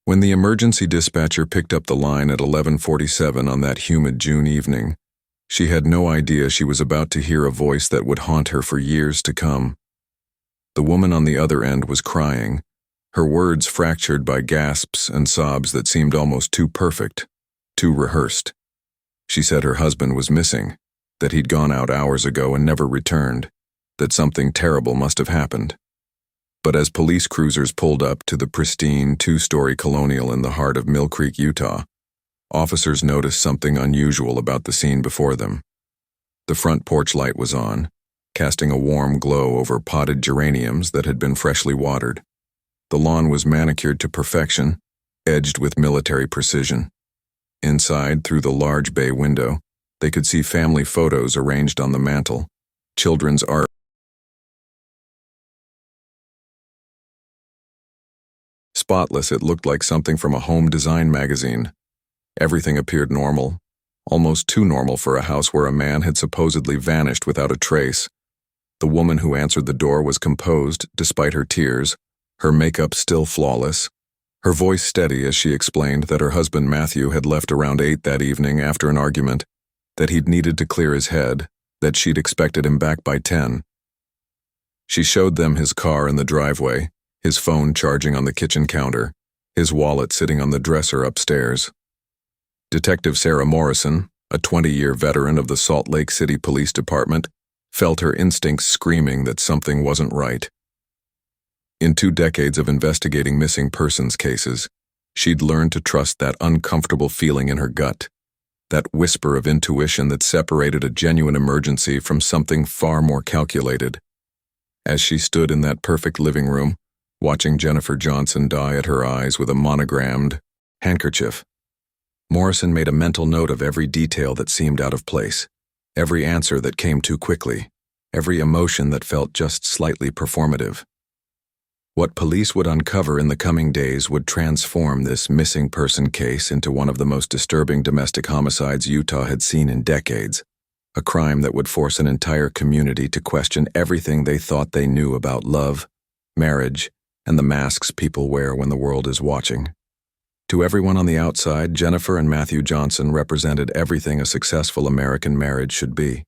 When the emergency dispatcher picked up the line at 11:47 on that humid June evening, she had no idea she was about to hear a voice that would haunt her for years to come. The woman on the other end was crying, her words fractured by gasps and sobs that seemed almost too perfect, too rehearsed. She said her husband was missing, that he'd gone out hours ago and never returned, that something terrible must have happened. But as police cruisers pulled up to the pristine two-story colonial in the heart of Mill Creek, Utah, officers noticed something unusual about the scene before them. The front porch light was on, casting a warm glow over potted geraniums that had been freshly watered. The lawn was manicured to perfection, edged with military precision. Inside, through the large bay window, they could see family photos arranged on the mantel, children's art. Spotless, it looked like something from a home design magazine. Everything appeared normal, almost too normal for a house where a man had supposedly vanished without a trace. The woman who answered the door was composed, despite her tears, her makeup still flawless, her voice steady as she explained that her husband Matthew had left around 8 that evening after an argument, that he'd needed to clear his head, that she'd expected him back by 10. She showed them his car in the driveway, his phone charging on the kitchen counter, his wallet sitting on the dresser upstairs. Detective Sarah Morrison, a 20-year veteran of the Salt Lake City Police Department, felt her instincts screaming that something wasn't right. In 2 decades of investigating missing persons cases, she'd learned to trust that uncomfortable feeling in her gut, that whisper of intuition that separated a genuine emergency from something far more calculated. As she stood in that perfect living room, watching Jennifer Johnson die at her eyes with a monogrammed handkerchief, Morrison made a mental note of every detail that seemed out of place, every answer that came too quickly, every emotion that felt just slightly performative. What police would uncover in the coming days would transform this missing person case into one of the most disturbing domestic homicides Utah had seen in decades, a crime that would force an entire community to question everything they thought they knew about love, marriage, and the masks people wear when the world is watching. To everyone on the outside, Jennifer and Matthew Johnson represented everything a successful American marriage should be.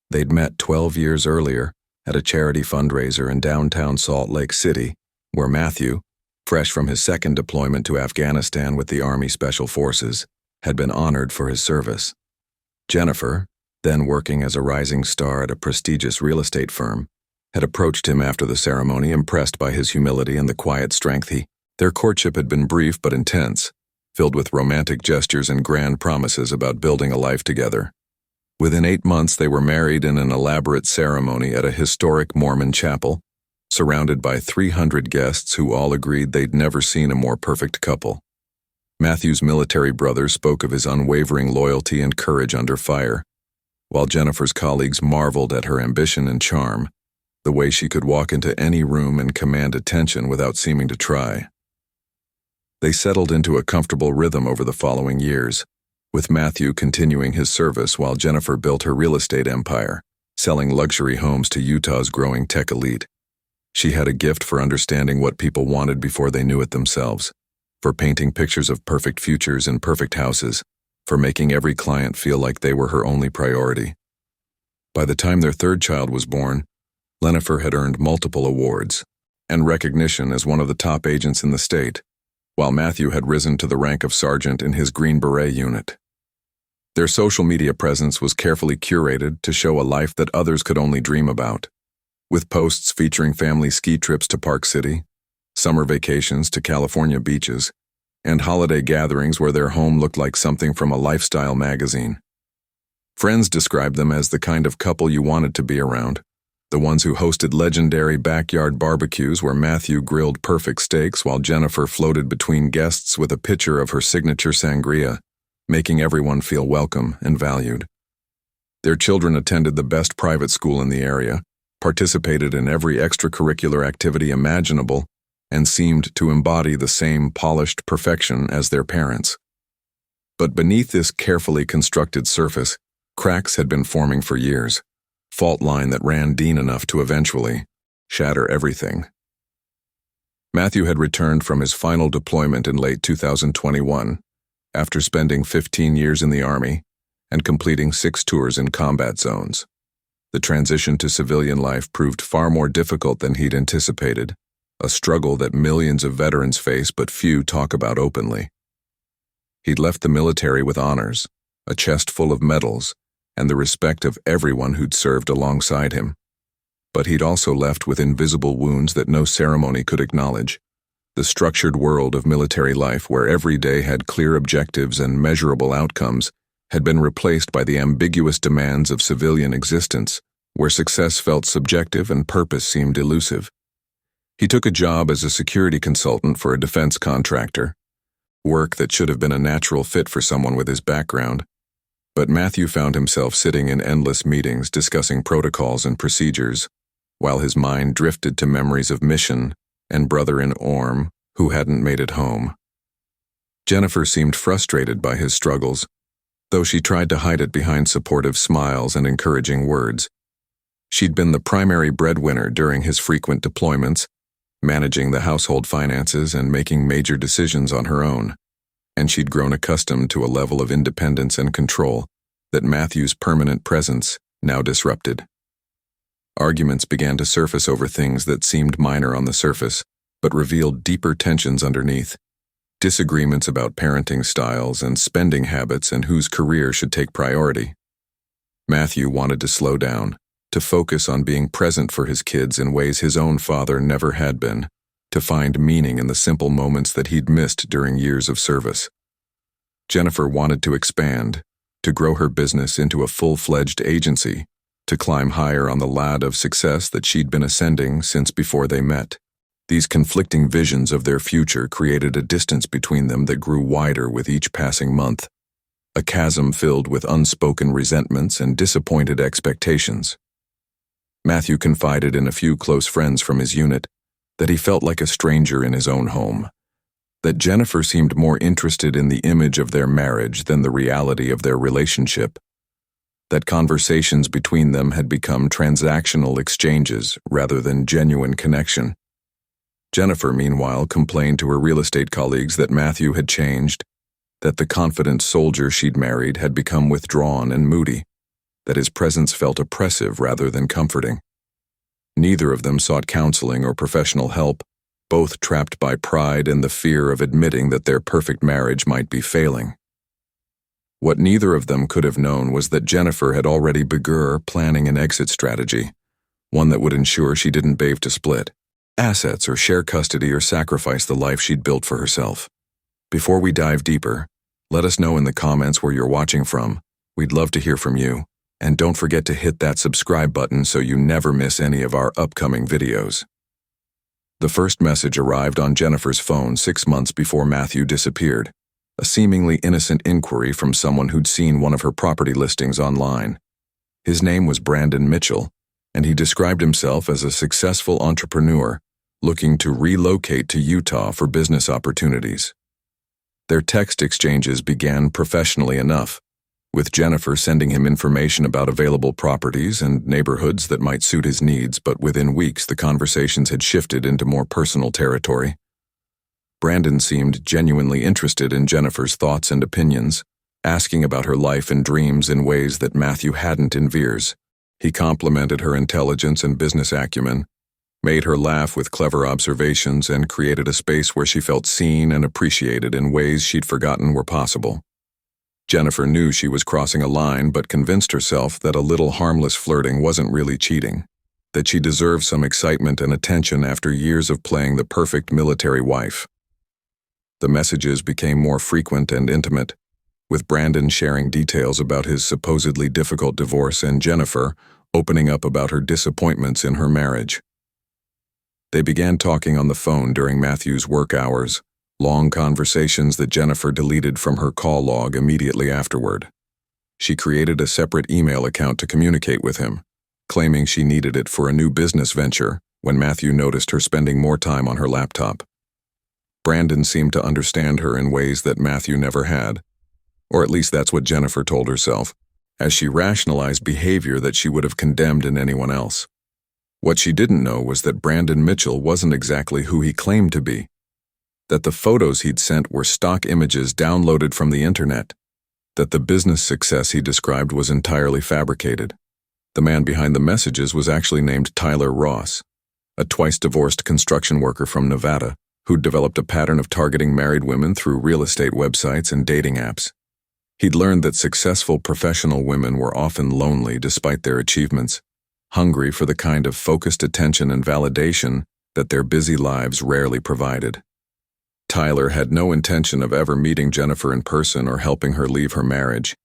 They'd met 12 years earlier at a charity fundraiser in downtown Salt Lake City, where Matthew, fresh from his second deployment to Afghanistan with the Army Special Forces, had been honored for his service. Jennifer, then working as a rising star at a prestigious real estate firm, had approached him after the ceremony, impressed by his humility and the quiet strength Their courtship had been brief but intense, filled with romantic gestures and grand promises about building a life together. Within 8 months, they were married in an elaborate ceremony at a historic Mormon chapel, surrounded by 300 guests who all agreed they'd never seen a more perfect couple. Matthew's military brother spoke of his unwavering loyalty and courage under fire, while Jennifer's colleagues marveled at her ambition and charm, the way she could walk into any room and command attention without seeming to try. They settled into a comfortable rhythm over the following years, with Matthew continuing his service while Jennifer built her real estate empire, selling luxury homes to Utah's growing tech elite. She had a gift for understanding what people wanted before they knew it themselves, for painting pictures of perfect futures in perfect houses, for making every client feel like they were her only priority. By the time their 3rd child was born, Jennifer had earned multiple awards and recognition as one of the top agents in the state, while Matthew had risen to the rank of sergeant in his Green Beret unit. Their social media presence was carefully curated to show a life that others could only dream about, with posts featuring family ski trips to Park City, summer vacations to California beaches, and holiday gatherings where their home looked like something from a lifestyle magazine. Friends described them as the kind of couple you wanted to be around, the ones who hosted legendary backyard barbecues where Matthew grilled perfect steaks while Jennifer floated between guests with a pitcher of her signature sangria, making everyone feel welcome and valued. Their children attended the best private school in the area, participated in every extracurricular activity imaginable, and seemed to embody the same polished perfection as their parents. But beneath this carefully constructed surface, cracks had been forming for years, fault line that ran deep enough to eventually shatter everything. Matthew had returned from his final deployment in late 2021, after spending 15 years in the Army and completing 6 tours in combat zones. The transition to civilian life proved far more difficult than he'd anticipated, a struggle that millions of veterans face but few talk about openly. He'd left the military with honors, a chest full of medals, and the respect of everyone who'd served alongside him. But he'd also left with invisible wounds that no ceremony could acknowledge. The structured world of military life, where every day had clear objectives and measurable outcomes, had been replaced by the ambiguous demands of civilian existence, where success felt subjective and purpose seemed elusive. He took a job as a security consultant for a defense contractor, work that should have been a natural fit for someone with his background. But Matthew found himself sitting in endless meetings discussing protocols and procedures, while his mind drifted to memories of mission and brother in Orm who hadn't made it home. Jennifer seemed frustrated by his struggles, though she tried to hide it behind supportive smiles and encouraging words. She'd been the primary breadwinner during his frequent deployments, managing the household finances and making major decisions on her own, and she'd grown accustomed to a level of independence and control that Matthew's permanent presence now disrupted. Arguments began to surface over things that seemed minor on the surface, but revealed deeper tensions underneath. Disagreements about parenting styles and spending habits and whose career should take priority. Matthew wanted to slow down, to focus on being present for his kids in ways his own father never had been, to find meaning in the simple moments that he'd missed during years of service. Jennifer wanted to expand, to grow her business into a full-fledged agency, to climb higher on the ladder of success that she'd been ascending since before they met. These conflicting visions of their future created a distance between them that grew wider with each passing month, a chasm filled with unspoken resentments and disappointed expectations. Matthew confided in a few close friends from his unit that he felt like a stranger in his own home, that Jennifer seemed more interested in the image of their marriage than the reality of their relationship, that conversations between them had become transactional exchanges rather than genuine connection. Jennifer, meanwhile, complained to her real estate colleagues that Matthew had changed, that the confident soldier she'd married had become withdrawn and moody, that his presence felt oppressive rather than comforting. Neither of them sought counseling or professional help, both trapped by pride and the fear of admitting that their perfect marriage might be failing. What neither of them could have known was that Jennifer had already begun planning an exit strategy, one that would ensure she didn't bave to split assets or share custody or sacrifice the life she'd built for herself. Before we dive deeper, let us know in the comments where you're watching from. We'd love to hear from you. And don't forget to hit that subscribe button so you never miss any of our upcoming videos. The first message arrived on Jennifer's phone 6 months before Matthew disappeared, a seemingly innocent inquiry from someone who'd seen one of her property listings online. His name was Brandon Mitchell, and he described himself as a successful entrepreneur looking to relocate to Utah for business opportunities. Their text exchanges began professionally enough, with Jennifer sending him information about available properties and neighborhoods that might suit his needs, but within weeks the conversations had shifted into more personal territory. Brandon seemed genuinely interested in Jennifer's thoughts and opinions, asking about her life and dreams in ways that Matthew hadn't in years. He complimented her intelligence and business acumen, made her laugh with clever observations, and created a space where she felt seen and appreciated in ways she'd forgotten were possible. Jennifer knew she was crossing a line, but convinced herself that a little harmless flirting wasn't really cheating, that she deserved some excitement and attention after years of playing the perfect military wife. The messages became more frequent and intimate, with Brandon sharing details about his supposedly difficult divorce and Jennifer opening up about her disappointments in her marriage. They began talking on the phone during Matthew's work hours, long conversations that Jennifer deleted from her call log immediately afterward. She created a separate email account to communicate with him, claiming she needed it for a new business venture when Matthew noticed her spending more time on her laptop. Brandon seemed to understand her in ways that Matthew never had, or at least that's what Jennifer told herself, as she rationalized behavior that she would have condemned in anyone else. What she didn't know was that Brandon Mitchell wasn't exactly who he claimed to be, that the photos he'd sent were stock images downloaded from the internet, that the business success he described was entirely fabricated. The man behind the messages was actually named Tyler Ross, a twice-divorced construction worker from Nevada who'd developed a pattern of targeting married women through real estate websites and dating apps. He'd learned that successful professional women were often lonely despite their achievements, hungry for the kind of focused attention and validation that their busy lives rarely provided. Tyler had no intention of ever meeting Jennifer in person or helping her leave her marriage.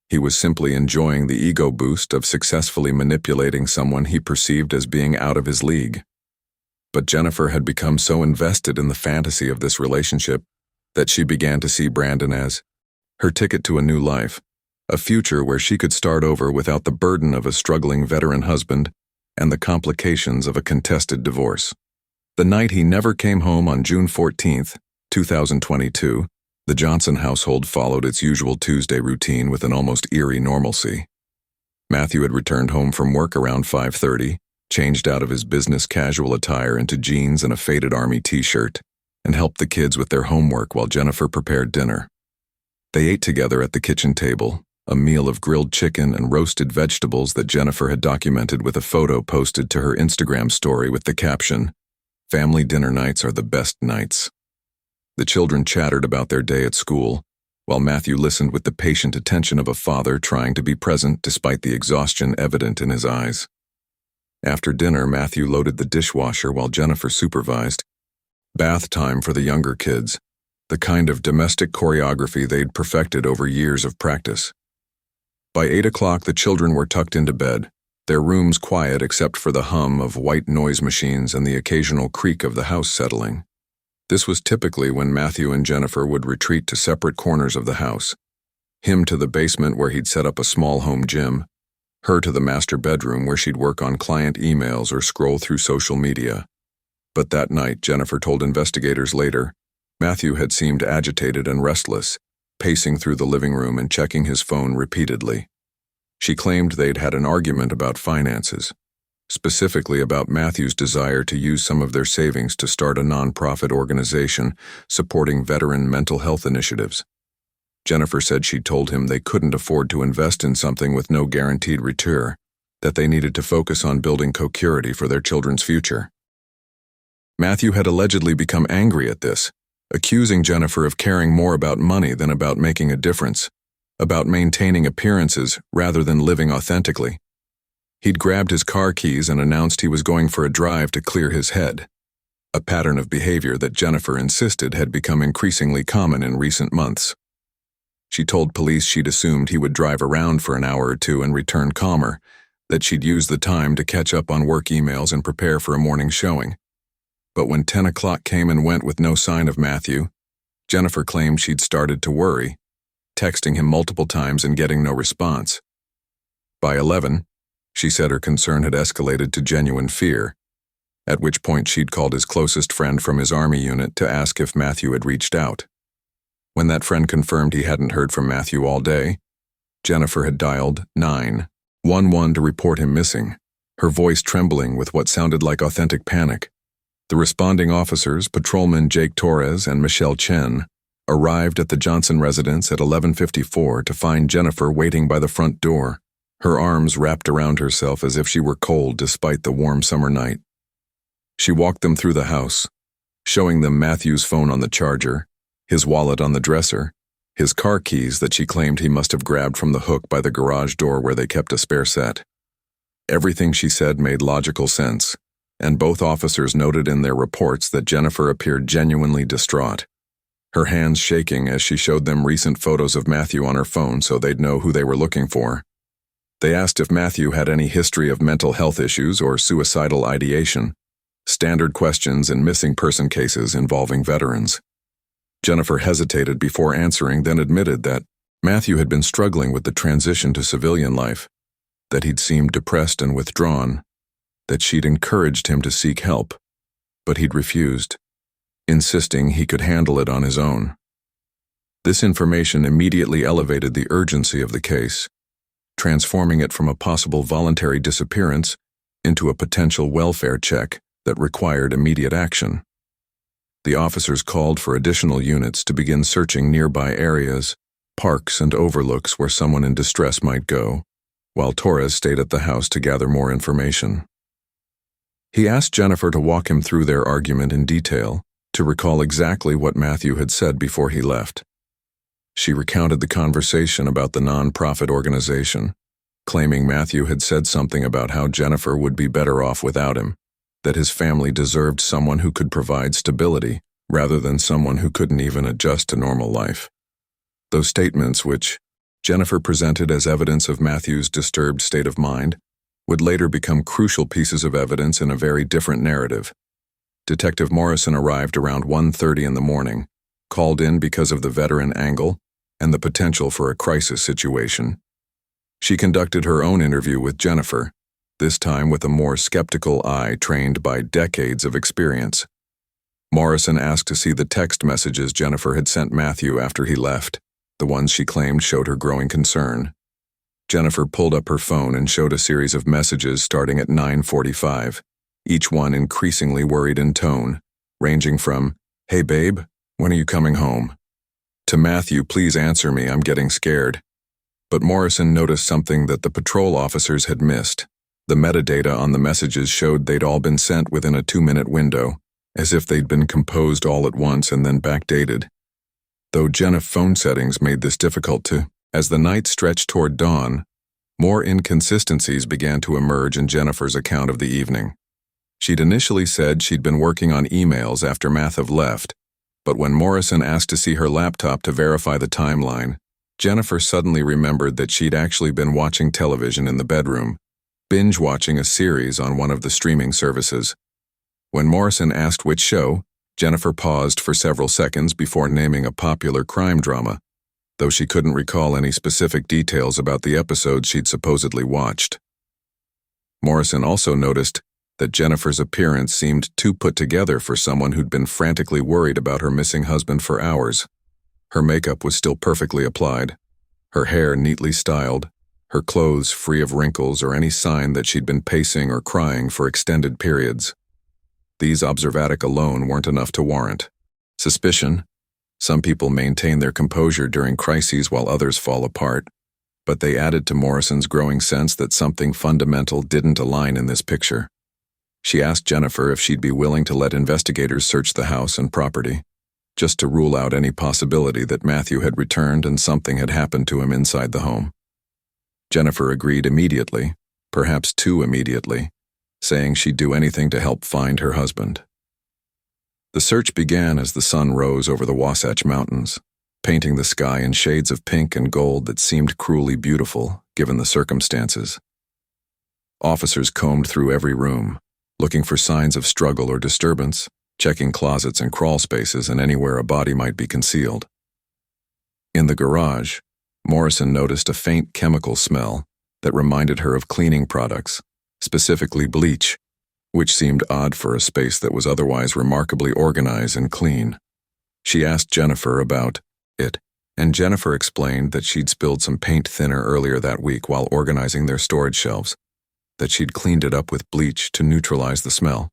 He was simply enjoying the ego boost of successfully manipulating someone he perceived as being out of his league. But Jennifer had become so invested in the fantasy of this relationship that she began to see Brandon as her ticket to a new life, a future where she could start over without the burden of a struggling veteran husband and the complications of a contested divorce. The night he never came home on June 14th, 2022, the Johnson household followed its usual Tuesday routine with an almost eerie normalcy. Matthew had returned home from work around 5:30, changed out of his business casual attire into jeans and a faded army t-shirt, and helped the kids with their homework while Jennifer prepared dinner. They ate together at the kitchen table, a meal of grilled chicken and roasted vegetables that Jennifer had documented with a photo posted to her Instagram story with the caption, "Family dinner nights are the best nights." The children chattered about their day at school, while Matthew listened with the patient attention of a father trying to be present despite the exhaustion evident in his eyes. After dinner, Matthew loaded the dishwasher while Jennifer supervised. Bath time for the younger kids, the kind of domestic choreography they'd perfected over years of practice. By 8 o'clock, the children were tucked into bed, their rooms quiet except for the hum of white noise machines and the occasional creak of the house settling. This was typically when Matthew and Jennifer would retreat to separate corners of the house, him to the basement where he'd set up a small home gym, her to the master bedroom where she'd work on client emails or scroll through social media. But that night, Jennifer told investigators later, Matthew had seemed agitated and restless, pacing through the living room and checking his phone repeatedly. She claimed they'd had an argument about finances, specifically about Matthew's desire to use some of their savings to start a nonprofit organization supporting veteran mental health initiatives. Jennifer said she'd told him they couldn't afford to invest in something with no guaranteed return, that they needed to focus on building security for their children's future. Matthew had allegedly become angry at this, accusing Jennifer of caring more about money than about making a difference, about maintaining appearances rather than living authentically. He'd grabbed his car keys and announced he was going for a drive to clear his head, a pattern of behavior that Jennifer insisted had become increasingly common in recent months. She told police she'd assumed he would drive around for an hour or two and return calmer, that she'd use the time to catch up on work emails and prepare for a morning showing. But when 10 o'clock came and went with no sign of Matthew, Jennifer claimed she'd started to worry, texting him multiple times and getting no response. By 11, she said her concern had escalated to genuine fear, at which point she'd called his closest friend from his army unit to ask if Matthew had reached out. When that friend confirmed he hadn't heard from Matthew all day, Jennifer had dialed 911 to report him missing, her voice trembling with what sounded like authentic panic. The responding officers, Patrolman Jake Torres and Michelle Chen, arrived at the Johnson residence at 11:54 to find Jennifer waiting by the front door, her arms wrapped around herself as if she were cold despite the warm summer night. She walked them through the house, showing them Matthew's phone on the charger, his wallet on the dresser, his car keys that she claimed he must have grabbed from the hook by the garage door where they kept a spare set. Everything she said made logical sense, and both officers noted in their reports that Jennifer appeared genuinely distraught, her hands shaking as she showed them recent photos of Matthew on her phone so they'd know who they were looking for. They asked if Matthew had any history of mental health issues or suicidal ideation, standard questions in missing person cases involving veterans. Jennifer hesitated before answering, then admitted that Matthew had been struggling with the transition to civilian life, that he'd seemed depressed and withdrawn, that she'd encouraged him to seek help, but he'd refused, insisting he could handle it on his own. This information immediately elevated the urgency of the case, transforming it from a possible voluntary disappearance into a potential welfare check that required immediate action. The officers called for additional units to begin searching nearby areas, parks and overlooks where someone in distress might go, while Torres stayed at the house to gather more information. He asked Jennifer to walk him through their argument in detail, to recall exactly what Matthew had said before he left. She recounted the conversation about the non-profit organization, claiming Matthew had said something about how Jennifer would be better off without him, that his family deserved someone who could provide stability rather than someone who couldn't even adjust to normal life. Those statements, which Jennifer presented as evidence of Matthew's disturbed state of mind, would later become crucial pieces of evidence in a very different narrative. Detective Morrison arrived around 1:30 in the morning, called in because of the veteran angle and the potential for a crisis situation. She conducted her own interview with Jennifer, this time with a more skeptical eye trained by decades of experience. Morrison asked to see the text messages Jennifer had sent Matthew after he left, the ones she claimed showed her growing concern. Jennifer pulled up her phone and showed a series of messages starting at 9:45, each one increasingly worried in tone, ranging from, "Hey babe, when are you coming home?" to "Matthew, please answer me, I'm getting scared." But Morrison noticed something that the patrol officers had missed. The metadata on the messages showed they'd all been sent within a 2-minute window, as if they'd been composed all at once and then backdated. Though Jennifer's phone settings made this difficult to, as the night stretched toward dawn, more inconsistencies began to emerge in Jennifer's account of the evening. She'd initially said she'd been working on emails after Matthew left, but when Morrison asked to see her laptop to verify the timeline, Jennifer suddenly remembered that she'd actually been watching television in the bedroom, binge-watching a series on one of the streaming services. When Morrison asked which show, Jennifer paused for several seconds before naming a popular crime drama, though she couldn't recall any specific details about the episodes she'd supposedly watched. Morrison also noticed that Jennifer's appearance seemed too put together for someone who'd been frantically worried about her missing husband for hours. Her makeup was still perfectly applied, her hair neatly styled, her clothes free of wrinkles or any sign that she'd been pacing or crying for extended periods. These observatic alone weren't enough to warrant suspicion. Some people maintain their composure during crises while others fall apart, but they added to Morrison's growing sense that something fundamental didn't align in this picture. She asked Jennifer if she'd be willing to let investigators search the house and property, just to rule out any possibility that Matthew had returned and something had happened to him inside the home. Jennifer agreed immediately, perhaps too immediately, saying she'd do anything to help find her husband. The search began as the sun rose over the Wasatch Mountains, painting the sky in shades of pink and gold that seemed cruelly beautiful, given the circumstances. Officers combed through every room, looking for signs of struggle or disturbance, checking closets and crawl spaces and anywhere a body might be concealed. In the garage, Morrison noticed a faint chemical smell that reminded her of cleaning products, specifically bleach, which seemed odd for a space that was otherwise remarkably organized and clean. She asked Jennifer about it, and Jennifer explained that she'd spilled some paint thinner earlier that week while organizing their storage shelves, that she'd cleaned it up with bleach to neutralize the smell.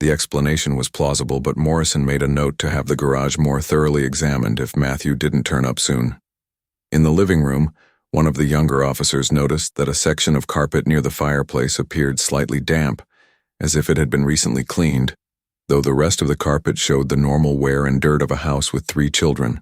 The explanation was plausible, but Morrison made a note to have the garage more thoroughly examined if Matthew didn't turn up soon. In the living room, one of the younger officers noticed that a section of carpet near the fireplace appeared slightly damp, as if it had been recently cleaned, though the rest of the carpet showed the normal wear and dirt of a house with 3 children.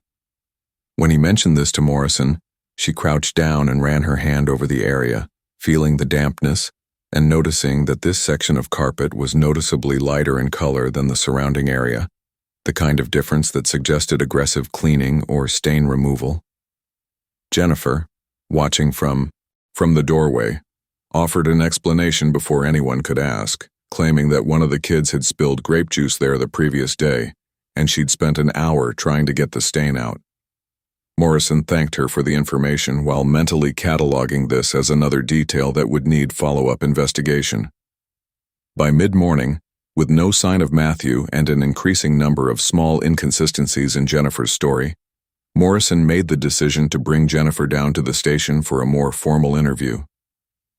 When he mentioned this to Morrison, she crouched down and ran her hand over the area, feeling the dampness and noticing that this section of carpet was noticeably lighter in color than the surrounding area, the kind of difference that suggested aggressive cleaning or stain removal. Jennifer, watching from the doorway, offered an explanation before anyone could ask, claiming that one of the kids had spilled grape juice there the previous day, and she'd spent an hour trying to get the stain out. Morrison thanked her for the information while mentally cataloging this as another detail that would need follow-up investigation. By mid-morning, with no sign of Matthew and an increasing number of small inconsistencies in Jennifer's story, Morrison made the decision to bring Jennifer down to the station for a more formal interview.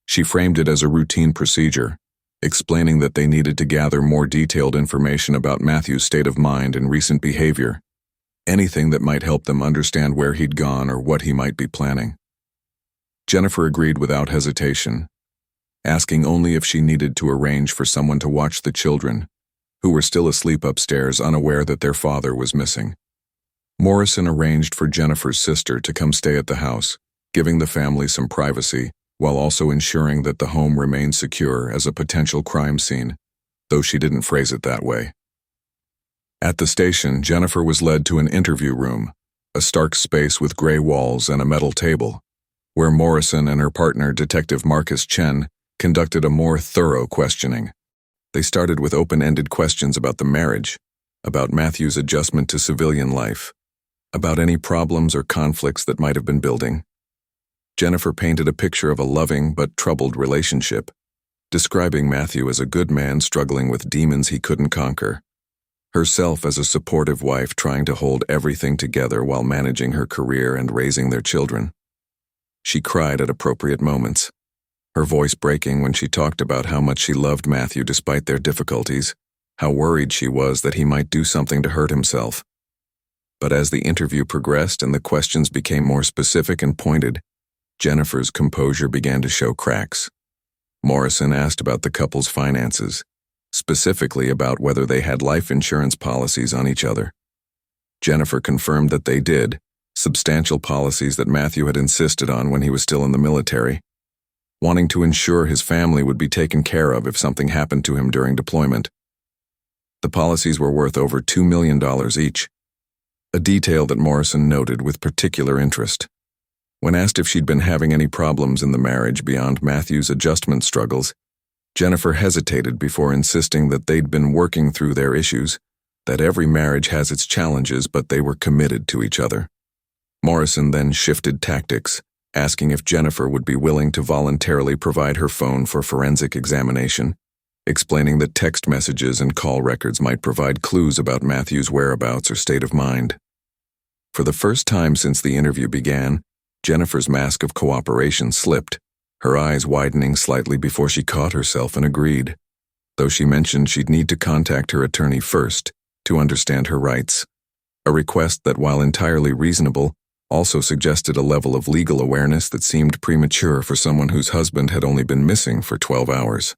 She framed it as a routine procedure, explaining that they needed to gather more detailed information about Matthew's state of mind and recent behavior, anything that might help them understand where he'd gone or what he might be planning. Jennifer agreed without hesitation, asking only if she needed to arrange for someone to watch the children, who were still asleep upstairs, unaware that their father was missing. Morrison arranged for Jennifer's sister to come stay at the house, giving the family some privacy, while also ensuring that the home remained secure as a potential crime scene, though she didn't phrase it that way. At the station, Jennifer was led to an interview room, a stark space with gray walls and a metal table, where Morrison and her partner, Detective Marcus Chen, conducted a more thorough questioning. They started with open-ended questions about the marriage, about Matthew's adjustment to civilian life, about any problems or conflicts that might have been building. Jennifer painted a picture of a loving but troubled relationship, describing Matthew as a good man struggling with demons he couldn't conquer, herself as a supportive wife trying to hold everything together while managing her career and raising their children. She cried at appropriate moments, her voice breaking when she talked about how much she loved Matthew despite their difficulties, how worried she was that he might do something to hurt himself. But as the interview progressed and the questions became more specific and pointed, Jennifer's composure began to show cracks. Morrison asked about the couple's finances, specifically about whether they had life insurance policies on each other. Jennifer confirmed that they did, substantial policies that Matthew had insisted on when he was still in the military, wanting to ensure his family would be taken care of if something happened to him during deployment. The policies were worth over $2 million each, a detail that Morrison noted with particular interest. When asked if she'd been having any problems in the marriage beyond Matthew's adjustment struggles, Jennifer hesitated before insisting that they'd been working through their issues, that every marriage has its challenges, but they were committed to each other. Morrison then shifted tactics, asking if Jennifer would be willing to voluntarily provide her phone for forensic examination, explaining that text messages and call records might provide clues about Matthew's whereabouts or state of mind. For the first time since the interview began, Jennifer's mask of cooperation slipped, her eyes widening slightly before she caught herself and agreed, though she mentioned she'd need to contact her attorney first to understand her rights, a request that, while entirely reasonable, also suggested a level of legal awareness that seemed premature for someone whose husband had only been missing for 12 hours.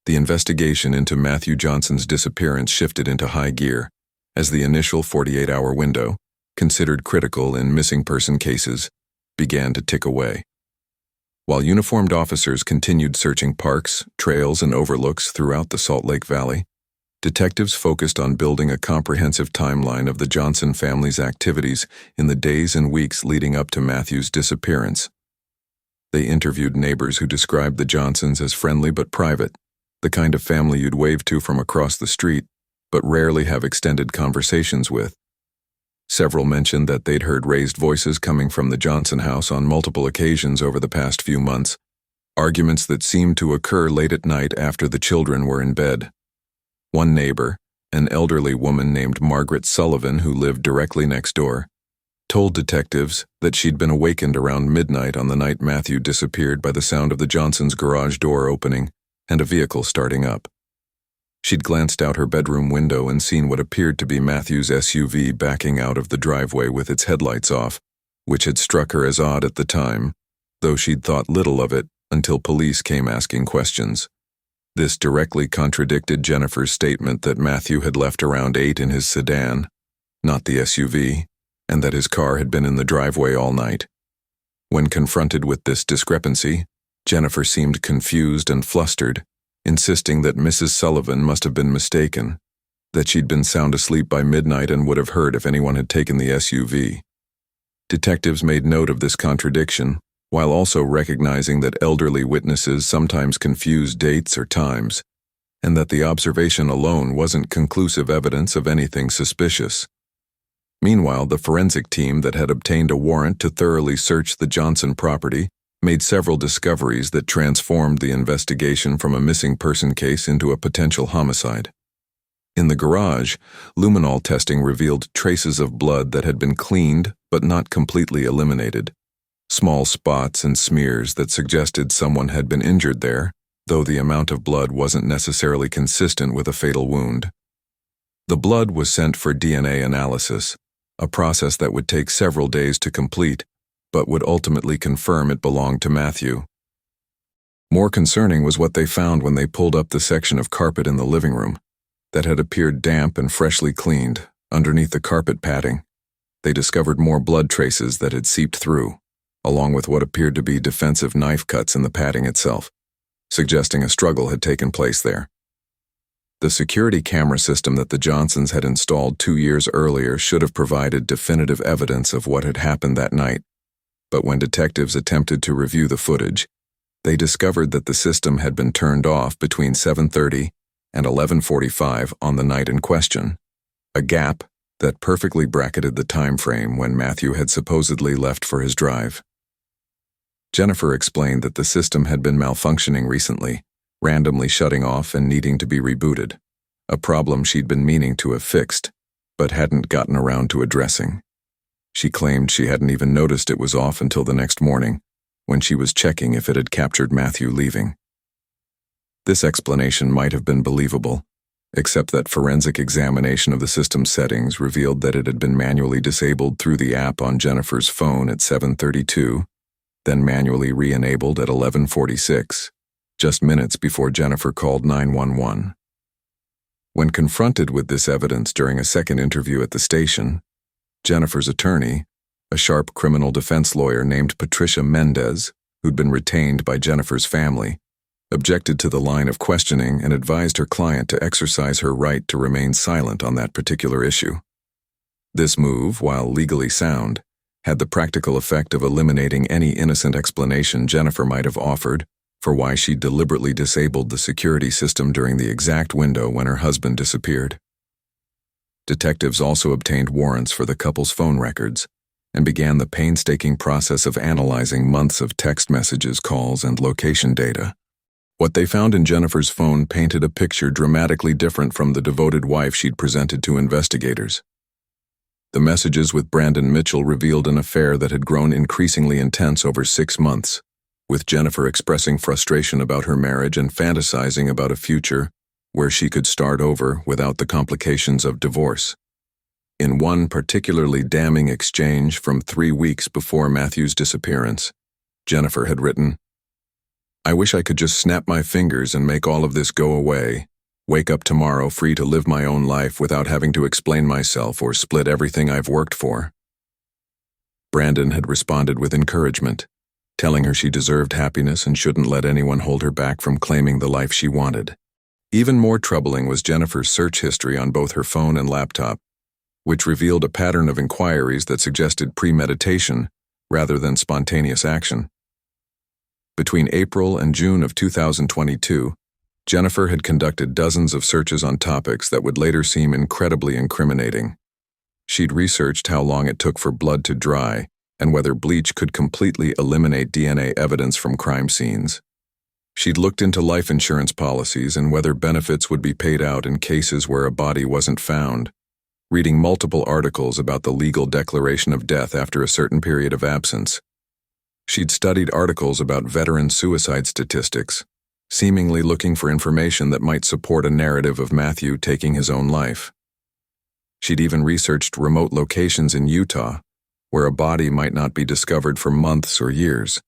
The investigation into Matthew Johnson's disappearance shifted into high gear, as the initial 48-hour window, considered critical in missing person cases, began to tick away. While uniformed officers continued searching parks, trails, and overlooks throughout the Salt Lake Valley, detectives focused on building a comprehensive timeline of the Johnson family's activities in the days and weeks leading up to Matthew's disappearance. They interviewed neighbors who described the Johnsons as friendly but private, the kind of family you'd wave to from across the street, but rarely have extended conversations with. Several mentioned that they'd heard raised voices coming from the Johnson house on multiple occasions over the past few months, arguments that seemed to occur late at night after the children were in bed. One neighbor, an elderly woman named Margaret Sullivan who lived directly next door, told detectives that she'd been awakened around midnight on the night Matthew disappeared by the sound of the Johnsons' garage door opening and a vehicle starting up. She'd glanced out her bedroom window and seen what appeared to be Matthew's SUV backing out of the driveway with its headlights off, which had struck her as odd at the time, though she'd thought little of it until police came asking questions. This directly contradicted Jennifer's statement that Matthew had left around 8 in his sedan, not the SUV, and that his car had been in the driveway all night. When confronted with this discrepancy, Jennifer seemed confused and flustered, insisting that Mrs. Sullivan must have been mistaken, that she'd been sound asleep by midnight and would have heard if anyone had taken the SUV. Detectives made note of this contradiction, while also recognizing that elderly witnesses sometimes confuse dates or times, and that the observation alone wasn't conclusive evidence of anything suspicious. Meanwhile, the forensic team that had obtained a warrant to thoroughly search the Johnson property made several discoveries that transformed the investigation from a missing person case into a potential homicide. In the garage, luminol testing revealed traces of blood that had been cleaned but not completely eliminated, small spots and smears that suggested someone had been injured there, though the amount of blood wasn't necessarily consistent with a fatal wound. The blood was sent for DNA analysis, a process that would take several days to complete, but would ultimately confirm it belonged to Matthew. More concerning was what they found when they pulled up the section of carpet in the living room that had appeared damp and freshly cleaned. Underneath the carpet padding, they discovered more blood traces that had seeped through, along with what appeared to be defensive knife cuts in the padding itself, suggesting a struggle had taken place there. The security camera system that the Johnsons had installed 2 years earlier should have provided definitive evidence of what had happened that night, but when detectives attempted to review the footage, they discovered that the system had been turned off between 7:30 and 11:45 on the night in question, a gap that perfectly bracketed the time frame when Matthew had supposedly left for his drive. Jennifer explained that the system had been malfunctioning recently, randomly shutting off and needing to be rebooted, a problem she'd been meaning to have fixed, but hadn't gotten around to addressing. She claimed she hadn't even noticed it was off until the next morning, when she was checking if it had captured Matthew leaving. This explanation might have been believable, except that forensic examination of the system's settings revealed that it had been manually disabled through the app on Jennifer's phone at 7:32, then manually re-enabled at 11:46, just minutes before Jennifer called 911. When confronted with this evidence during a second interview at the station, Jennifer's attorney, a sharp criminal defense lawyer named Patricia Mendez, who'd been retained by Jennifer's family, objected to the line of questioning and advised her client to exercise her right to remain silent on that particular issue. This move, while legally sound, had the practical effect of eliminating any innocent explanation Jennifer might have offered for why she deliberately disabled the security system during the exact window when her husband disappeared. Detectives also obtained warrants for the couple's phone records and began the painstaking process of analyzing months of text messages, calls, and location data. What they found in Jennifer's phone painted a picture dramatically different from the devoted wife she'd presented to investigators. The messages with Brandon Mitchell revealed an affair that had grown increasingly intense over 6 months, with Jennifer expressing frustration about her marriage and fantasizing about a future where she could start over without the complications of divorce. In one particularly damning exchange from 3 weeks before Matthew's disappearance, Jennifer had written, "I wish I could just snap my fingers and make all of this go away, wake up tomorrow free to live my own life without having to explain myself or split everything I've worked for." Brandon had responded with encouragement, telling her she deserved happiness and shouldn't let anyone hold her back from claiming the life she wanted. Even more troubling was Jennifer's search history on both her phone and laptop, which revealed a pattern of inquiries that suggested premeditation rather than spontaneous action. Between April and June of 2022, Jennifer had conducted dozens of searches on topics that would later seem incredibly incriminating. She'd researched how long it took for blood to dry and whether bleach could completely eliminate DNA evidence from crime scenes. She'd looked into life insurance policies and whether benefits would be paid out in cases where a body wasn't found, reading multiple articles about the legal declaration of death after a certain period of absence. She'd studied articles about veteran suicide statistics, seemingly looking for information that might support a narrative of Matthew taking his own life. She'd even researched remote locations in Utah, where a body might not be discovered for months or years,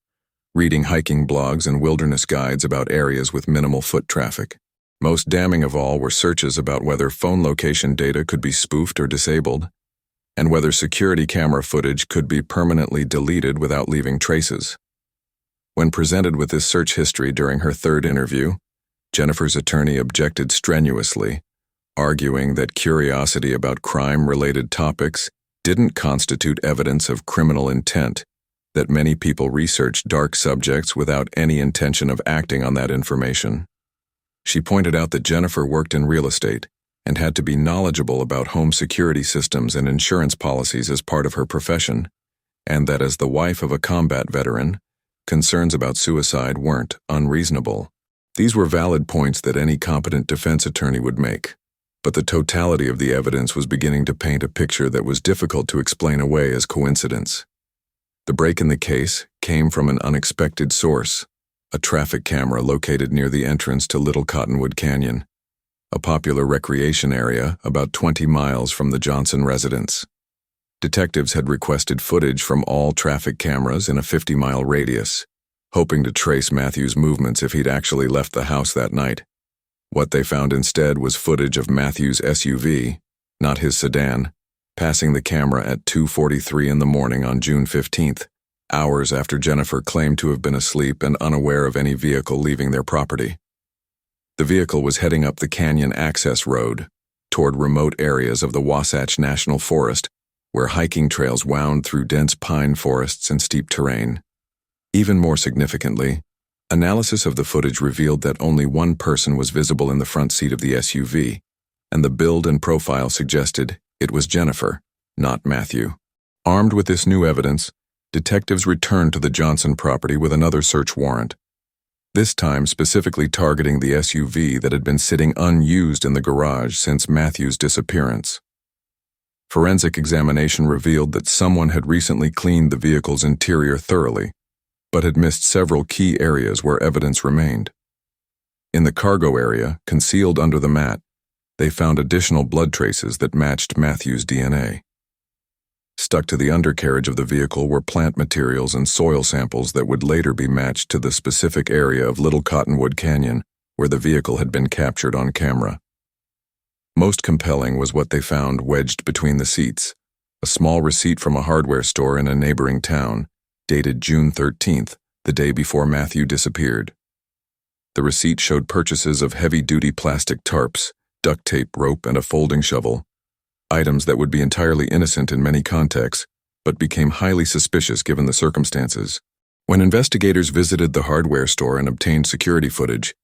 reading hiking blogs and wilderness guides about areas with minimal foot traffic. Most damning of all were searches about whether phone location data could be spoofed or disabled, and whether security camera footage could be permanently deleted without leaving traces. When presented with this search history during her third interview, Jennifer's attorney objected strenuously, arguing that curiosity about crime-related topics didn't constitute evidence of criminal intent, that many people researched dark subjects without any intention of acting on that information. She pointed out that Jennifer worked in real estate and had to be knowledgeable about home security systems and insurance policies as part of her profession, and that as the wife of a combat veteran, concerns about suicide weren't unreasonable. These were valid points that any competent defense attorney would make, but the totality of the evidence was beginning to paint a picture that was difficult to explain away as coincidence. The break in the case came from an unexpected source, a traffic camera located near the entrance to Little Cottonwood Canyon, a popular recreation area about 20 miles from the Johnson residence. Detectives had requested footage from all traffic cameras in a 50-mile radius, hoping to trace Matthew's movements if he'd actually left the house that night. What they found instead was footage of Matthew's SUV, not his sedan, passing the camera at 2:43 in the morning on June 15th, hours after Jennifer claimed to have been asleep and unaware of any vehicle leaving their property. The vehicle was heading up the canyon access road, toward remote areas of the Wasatch National Forest, where hiking trails wound through dense pine forests and steep terrain. Even more significantly, analysis of the footage revealed that only one person was visible in the front seat of the SUV, and the build and profile suggested it was Jennifer, not Matthew. Armed with this new evidence, detectives returned to the Johnson property with another search warrant, this time specifically targeting the SUV that had been sitting unused in the garage since Matthew's disappearance. Forensic examination revealed that someone had recently cleaned the vehicle's interior thoroughly, but had missed several key areas where evidence remained. In the cargo area, concealed under the mat, they found additional blood traces that matched Matthew's DNA. Stuck to the undercarriage of the vehicle were plant materials and soil samples that would later be matched to the specific area of Little Cottonwood Canyon where the vehicle had been captured on camera. Most compelling was what they found wedged between the seats, a small receipt from a hardware store in a neighboring town, dated June 13th, the day before Matthew disappeared. The receipt showed purchases of heavy-duty plastic tarps, duct tape, rope, and a folding shovel, items that would be entirely innocent in many contexts, but became highly suspicious given the circumstances. When investigators visited the hardware store and obtained security footage,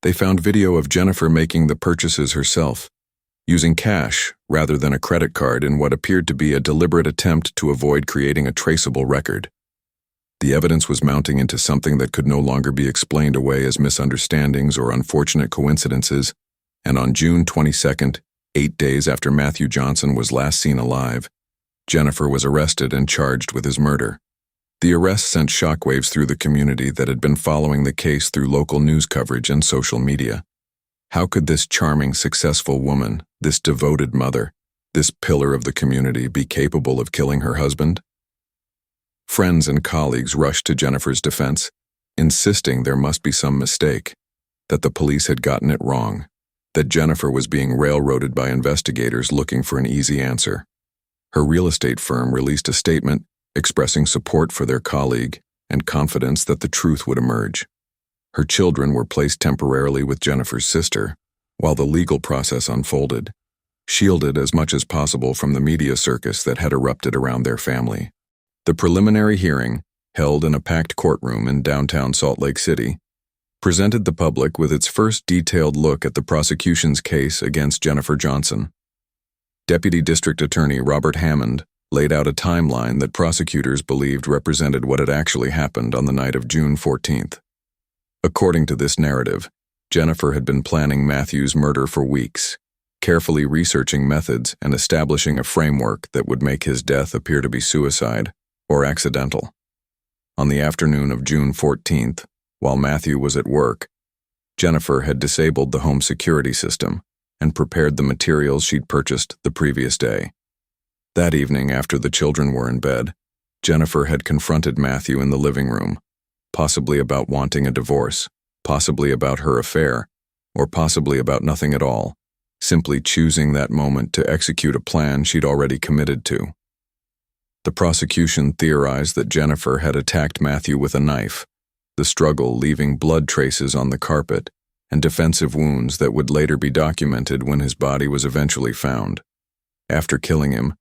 they found video of Jennifer making the purchases herself, using cash rather than a credit card in what appeared to be a deliberate attempt to avoid creating a traceable record. The evidence was mounting into something that could no longer be explained away as misunderstandings or unfortunate coincidences, and on June 22nd, 8 days after Matthew Johnson was last seen alive, Jennifer was arrested and charged with his murder. The arrest sent shockwaves through the community that had been following the case through local news coverage and social media. How could this charming, successful woman, this devoted mother, this pillar of the community be capable of killing her husband? Friends and colleagues rushed to Jennifer's defense, insisting there must be some mistake, that the police had gotten it wrong, that Jennifer was being railroaded by investigators looking for an easy answer. Her real estate firm released a statement expressing support for their colleague and confidence that the truth would emerge. Her children were placed temporarily with Jennifer's sister while the legal process unfolded, shielded as much as possible from the media circus that had erupted around their family. The preliminary hearing, held in a packed courtroom in downtown Salt Lake City, presented the public with its first detailed look at the prosecution's case against Jennifer Johnson. Deputy District Attorney Robert Hammond laid out a timeline that prosecutors believed represented what had actually happened on the night of June 14th. According to this narrative, Jennifer had been planning Matthew's murder for weeks, carefully researching methods and establishing a framework that would make his death appear to be suicide or accidental. On the afternoon of June 14th, while Matthew was at work, Jennifer had disabled the home security system and prepared the materials she'd purchased the previous day. That evening, after the children were in bed, Jennifer had confronted Matthew in the living room, possibly about wanting a divorce, possibly about her affair, or possibly about nothing at all, simply choosing that moment to execute a plan she'd already committed to. The prosecution theorized that Jennifer had attacked Matthew with a knife, the struggle leaving blood traces on the carpet and defensive wounds that would later be documented when his body was eventually found. After killing him,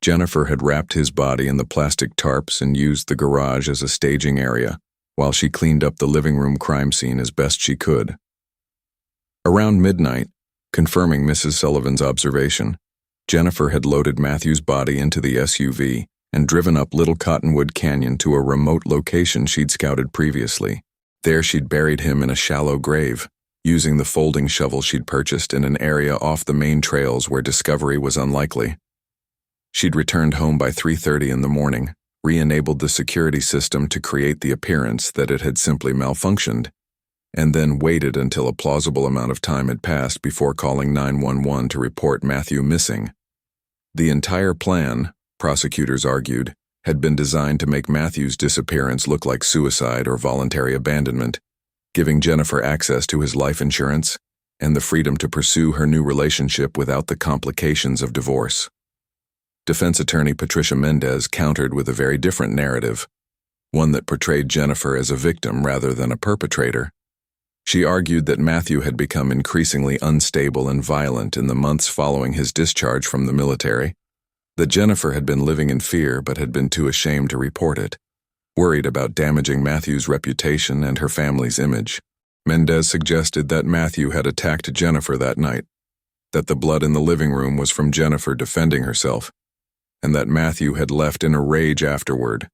Jennifer had wrapped his body in the plastic tarps and used the garage as a staging area, while she cleaned up the living room crime scene as best she could. Around midnight, confirming Mrs. Sullivan's observation, Jennifer had loaded Matthew's body into the SUV and driven up Little Cottonwood Canyon to a remote location she'd scouted previously. There she'd buried him in a shallow grave, using the folding shovel she'd purchased in an area off the main trails where discovery was unlikely. She'd returned home by 3:30 in the morning, re-enabled the security system to create the appearance that it had simply malfunctioned, and then waited until a plausible amount of time had passed before calling 911 to report Matthew missing. The entire plan, prosecutors argued, had been designed to make Matthew's disappearance look like suicide or voluntary abandonment, giving Jennifer access to his life insurance and the freedom to pursue her new relationship without the complications of divorce. Defense attorney Patricia Mendez countered with a very different narrative, one that portrayed Jennifer as a victim rather than a perpetrator. She argued that Matthew had become increasingly unstable and violent in the months following his discharge from the military, that Jennifer had been living in fear but had been too ashamed to report it, worried about damaging Matthew's reputation and her family's image. Mendez suggested that Matthew had attacked Jennifer that night, that the blood in the living room was from Jennifer defending herself, and that Matthew had left in a rage afterward,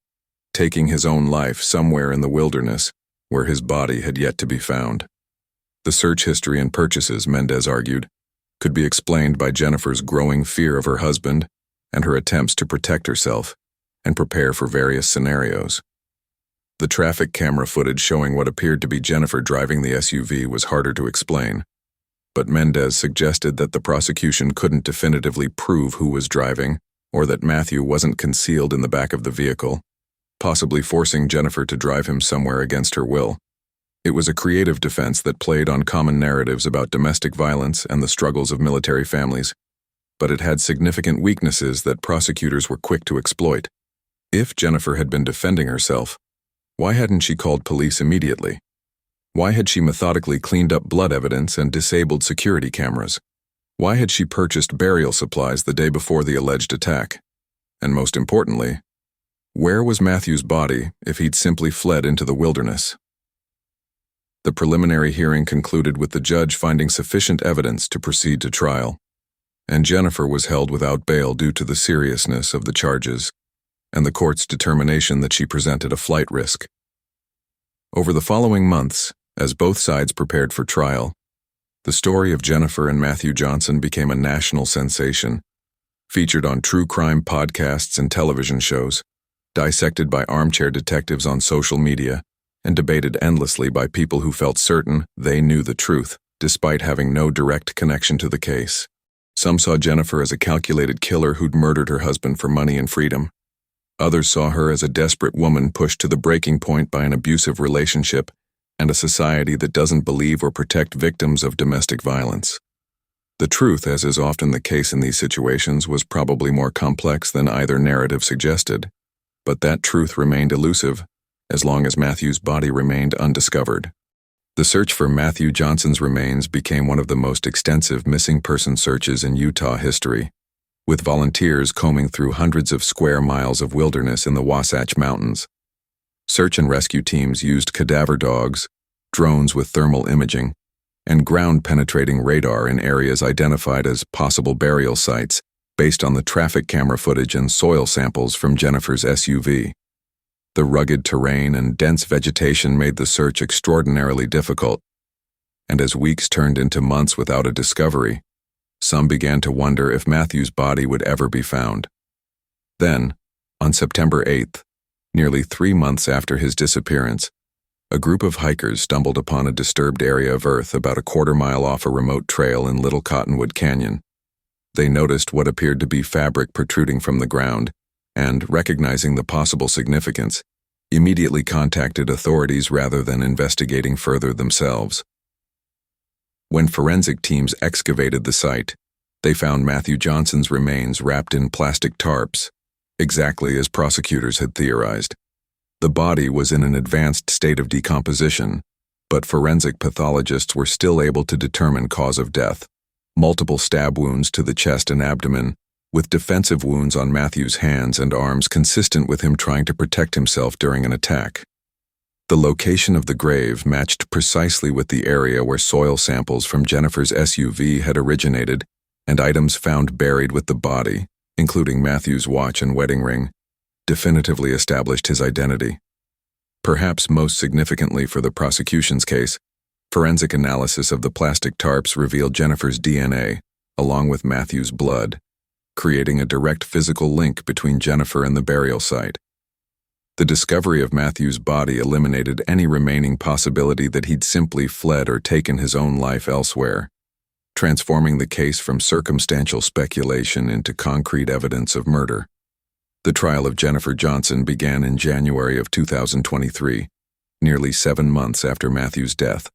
taking his own life somewhere in the wilderness where his body had yet to be found. The search history and purchases, Mendez argued, could be explained by Jennifer's growing fear of her husband and her attempts to protect herself and prepare for various scenarios. The traffic camera footage showing what appeared to be Jennifer driving the SUV was harder to explain, but Mendez suggested that the prosecution couldn't definitively prove who was driving or that Matthew wasn't concealed in the back of the vehicle, possibly forcing Jennifer to drive him somewhere against her will. It was a creative defense that played on common narratives about domestic violence and the struggles of military families, but it had significant weaknesses that prosecutors were quick to exploit. If Jennifer had been defending herself, why hadn't she called police immediately? Why had she methodically cleaned up blood evidence and disabled security cameras? Why had she purchased burial supplies the day before the alleged attack? And most importantly, where was Matthew's body if he'd simply fled into the wilderness? The preliminary hearing concluded with the judge finding sufficient evidence to proceed to trial, and Jennifer was held without bail due to the seriousness of the charges and the court's determination that she presented a flight risk. Over the following months, as both sides prepared for trial, the story of Jennifer and Matthew Johnson became a national sensation, featured on true crime podcasts and television shows, dissected by armchair detectives on social media, and debated endlessly by people who felt certain they knew the truth, despite having no direct connection to the case. Some saw Jennifer as a calculated killer who'd murdered her husband for money and freedom. Others saw her as a desperate woman pushed to the breaking point by an abusive relationship and a society that doesn't believe or protect victims of domestic violence. The truth, as is often the case in these situations, was probably more complex than either narrative suggested, but that truth remained elusive as long as Matthew's body remained undiscovered. The search for Matthew Johnson's remains became one of the most extensive missing person searches in Utah history, with volunteers combing through hundreds of square miles of wilderness in the Wasatch Mountains. Search and rescue teams used cadaver dogs, drones with thermal imaging, and ground-penetrating radar in areas identified as possible burial sites based on the traffic camera footage and soil samples from Jennifer's SUV. The rugged terrain and dense vegetation made the search extraordinarily difficult, and as weeks turned into months without a discovery, some began to wonder if Matthew's body would ever be found. Then, on September 8th, nearly 3 months after his disappearance, a group of hikers stumbled upon a disturbed area of earth about a quarter-mile off a remote trail in Little Cottonwood Canyon. They noticed what appeared to be fabric protruding from the ground and, recognizing the possible significance, immediately contacted authorities rather than investigating further themselves. When forensic teams excavated the site, they found Matthew Johnson's remains wrapped in plastic tarps, exactly as prosecutors had theorized. The body was in an advanced state of decomposition, but forensic pathologists were still able to determine cause of death: multiple stab wounds to the chest and abdomen, with defensive wounds on Matthew's hands and arms consistent with him trying to protect himself during an attack. The location of the grave matched precisely with the area where soil samples from Jennifer's SUV had originated, and items found buried with the body, including Matthew's watch and wedding ring, definitively established his identity. Perhaps most significantly for the prosecution's case, forensic analysis of the plastic tarps revealed Jennifer's DNA, along with Matthew's blood, creating a direct physical link between Jennifer and the burial site. The discovery of Matthew's body eliminated any remaining possibility that he'd simply fled or taken his own life elsewhere, transforming the case from circumstantial speculation into concrete evidence of murder. The trial of Jennifer Johnson began in January of 2023, nearly 7 months after Matthew's death,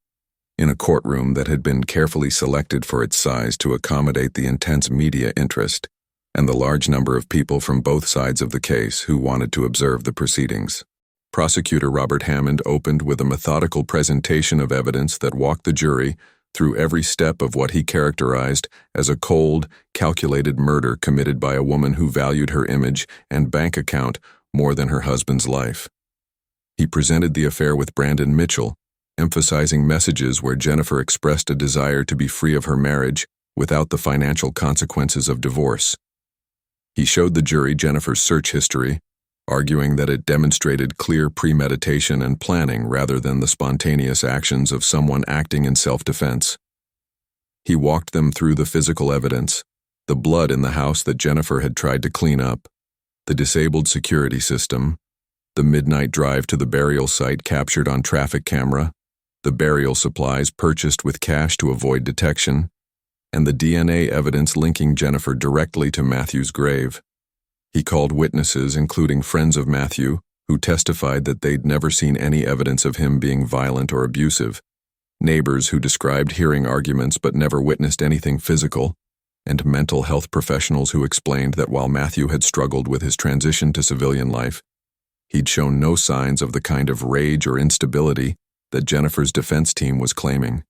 in a courtroom that had been carefully selected for its size to accommodate the intense media interest and the large number of people from both sides of the case who wanted to observe the proceedings. Prosecutor Robert Hammond opened with a methodical presentation of evidence that walked the jury through every step of what he characterized as a cold, calculated murder committed by a woman who valued her image and bank account more than her husband's life. He presented the affair with Brandon Mitchell, emphasizing messages where Jennifer expressed a desire to be free of her marriage without the financial consequences of divorce. He showed the jury Jennifer's search history, arguing that it demonstrated clear premeditation and planning rather than the spontaneous actions of someone acting in self-defense. He walked them through the physical evidence, the blood in the house that Jennifer had tried to clean up, the disabled security system, the midnight drive to the burial site captured on traffic camera, the burial supplies purchased with cash to avoid detection, and the DNA evidence linking Jennifer directly to Matthew's grave. He called witnesses, including friends of Matthew, who testified that they'd never seen any evidence of him being violent or abusive, neighbors who described hearing arguments but never witnessed anything physical, and mental health professionals who explained that while Matthew had struggled with his transition to civilian life, he'd shown no signs of the kind of rage or instability that Jennifer's defense team was claiming.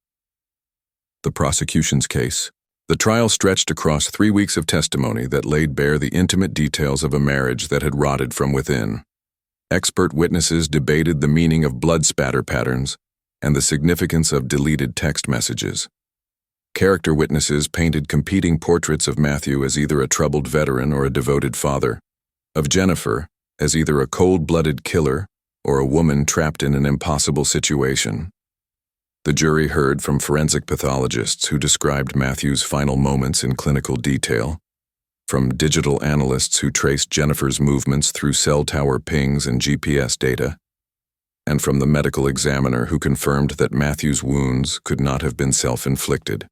The prosecution's case. The trial stretched across 3 weeks of testimony that laid bare the intimate details of a marriage that had rotted from within. Expert witnesses debated the meaning of blood spatter patterns and the significance of deleted text messages. Character witnesses painted competing portraits of Matthew as either a troubled veteran or a devoted father, of Jennifer as either a cold-blooded killer or a woman trapped in an impossible situation. The jury heard from forensic pathologists who described Matthew's final moments in clinical detail, from digital analysts who traced Jennifer's movements through cell tower pings and GPS data, and from the medical examiner who confirmed that Matthew's wounds could not have been self-inflicted.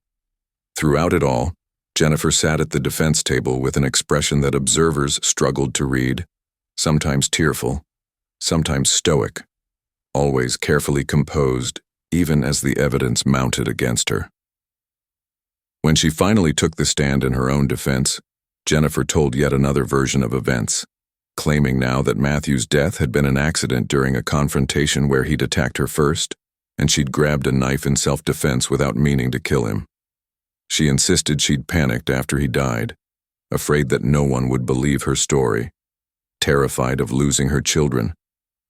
Throughout it all, Jennifer sat at the defense table with an expression that observers struggled to read, sometimes tearful, sometimes stoic, always carefully composed, even as the evidence mounted against her. When she finally took the stand in her own defense, Jennifer told yet another version of events, claiming now that Matthew's death had been an accident during a confrontation where he'd attacked her first, and she'd grabbed a knife in self-defense without meaning to kill him. She insisted she'd panicked after he died, afraid that no one would believe her story, terrified of losing her children,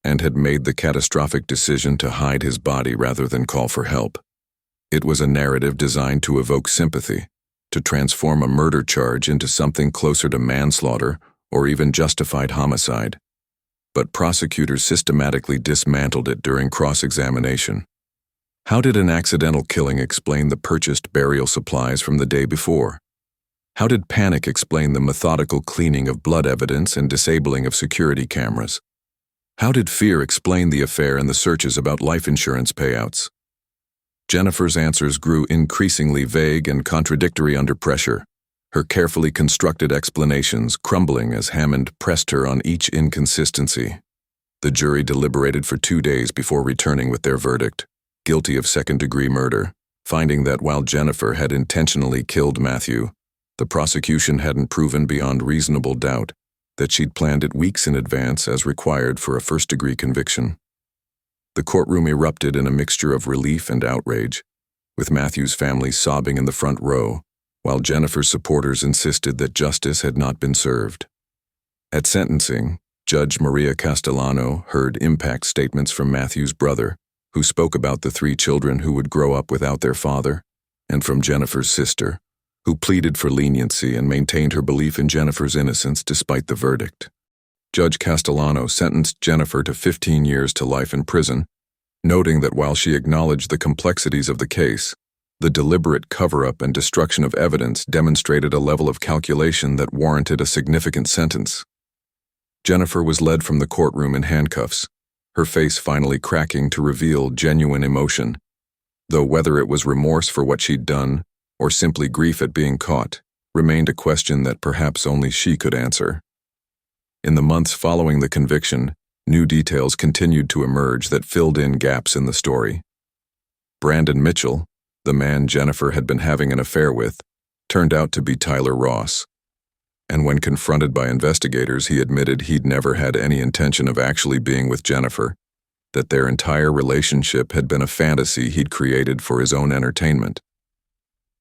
and had made the catastrophic decision to hide his body rather than call for help. It was a narrative designed to evoke sympathy, to transform a murder charge into something closer to manslaughter or even justified homicide. But prosecutors systematically dismantled it during cross-examination. How did an accidental killing explain the purchased burial supplies from the day before? How did panic explain the methodical cleaning of blood evidence and disabling of security cameras? How did fear explain the affair and the searches about life insurance payouts? Jennifer's answers grew increasingly vague and contradictory under pressure, her carefully constructed explanations crumbling as Hammond pressed her on each inconsistency. The jury deliberated for 2 days before returning with their verdict, guilty of second-degree murder, finding that while Jennifer had intentionally killed Matthew, the prosecution hadn't proven beyond reasonable doubt that she'd planned it weeks in advance as required for a first-degree conviction. The courtroom erupted in a mixture of relief and outrage, with Matthew's family sobbing in the front row, while Jennifer's supporters insisted that justice had not been served. At sentencing, Judge Maria Castellano heard impact statements from Matthew's brother, who spoke about the 3 children who would grow up without their father, and from Jennifer's sister, who pleaded for leniency and maintained her belief in Jennifer's innocence despite the verdict. Judge Castellano sentenced Jennifer to 15 years to life in prison, noting that while she acknowledged the complexities of the case, the deliberate cover-up and destruction of evidence demonstrated a level of calculation that warranted a significant sentence. Jennifer was led from the courtroom in handcuffs, her face finally cracking to reveal genuine emotion, though whether it was remorse for what she'd done or simply grief at being caught remained a question that perhaps only she could answer. In the months following the conviction, new details continued to emerge that filled in gaps in the story. Brandon Mitchell, the man Jennifer had been having an affair with, turned out to be Tyler Ross. And when confronted by investigators, he admitted he'd never had any intention of actually being with Jennifer, that their entire relationship had been a fantasy he'd created for his own entertainment.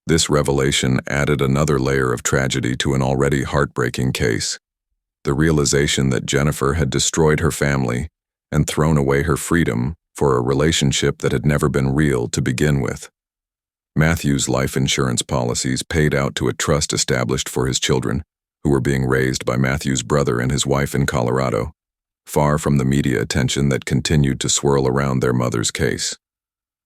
This revelation added another layer of tragedy to an already heartbreaking case. The realization that Jennifer had destroyed her family and thrown away her freedom for a relationship that had never been real to begin with. Matthew's life insurance policies paid out to a trust established for his children, who were being raised by Matthew's brother and his wife in Colorado, far from the media attention that continued to swirl around their mother's case.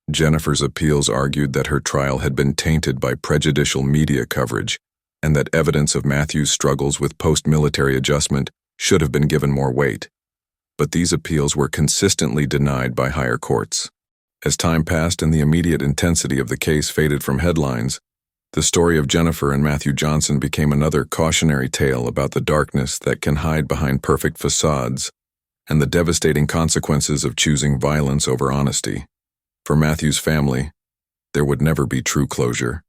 Jennifer's appeals argued that her trial had been tainted by prejudicial media coverage and that evidence of Matthew's struggles with post-military adjustment should have been given more weight. But these appeals were consistently denied by higher courts. As time passed and the immediate intensity of the case faded from headlines, the story of Jennifer and Matthew Johnson became another cautionary tale about the darkness that can hide behind perfect facades and the devastating consequences of choosing violence over honesty. For Matthew's family, there would never be true closure.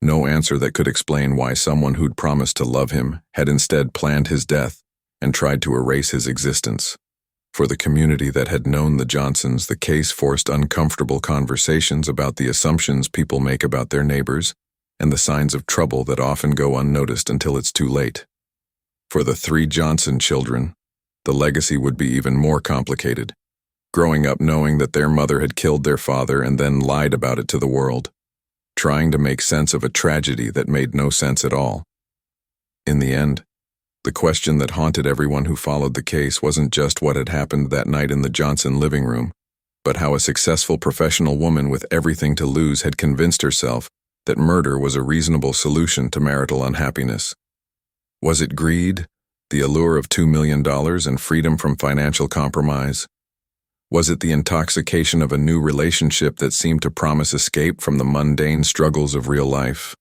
No answer that could explain why someone who'd promised to love him had instead planned his death and tried to erase his existence. For the community that had known the Johnsons, the case forced uncomfortable conversations about the assumptions people make about their neighbors and the signs of trouble that often go unnoticed until it's too late. For the 3 Johnson children, the legacy would be even more complicated, growing up knowing that their mother had killed their father and then lied about it to the world, trying to make sense of a tragedy that made no sense at all. In the end, the question that haunted everyone who followed the case wasn't just what had happened that night in the Johnson living room, but how a successful professional woman with everything to lose had convinced herself that murder was a reasonable solution to marital unhappiness. Was it greed, the allure of $2 million and freedom from financial compromise? Was it the intoxication of a new relationship that seemed to promise escape from the mundane struggles of real life?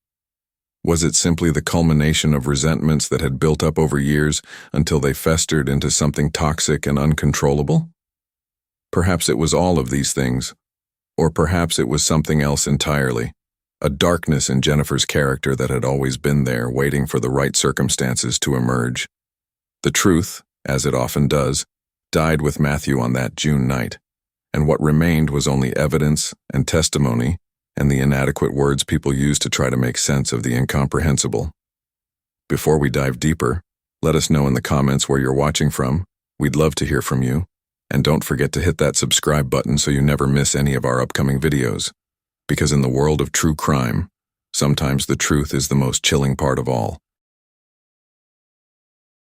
Was it simply the culmination of resentments that had built up over years until they festered into something toxic and uncontrollable? Perhaps it was all of these things, or perhaps it was something else entirely, a darkness in Jennifer's character that had always been there, waiting for the right circumstances to emerge. The truth, as it often does, died with Matthew on that June night, and what remained was only evidence and testimony and the inadequate words people use to try to make sense of the incomprehensible. Before we dive deeper, let us know in the comments where you're watching from. We'd love to hear from you. And don't forget to hit that subscribe button so you never miss any of our upcoming videos. Because in the world of true crime, sometimes the truth is the most chilling part of all.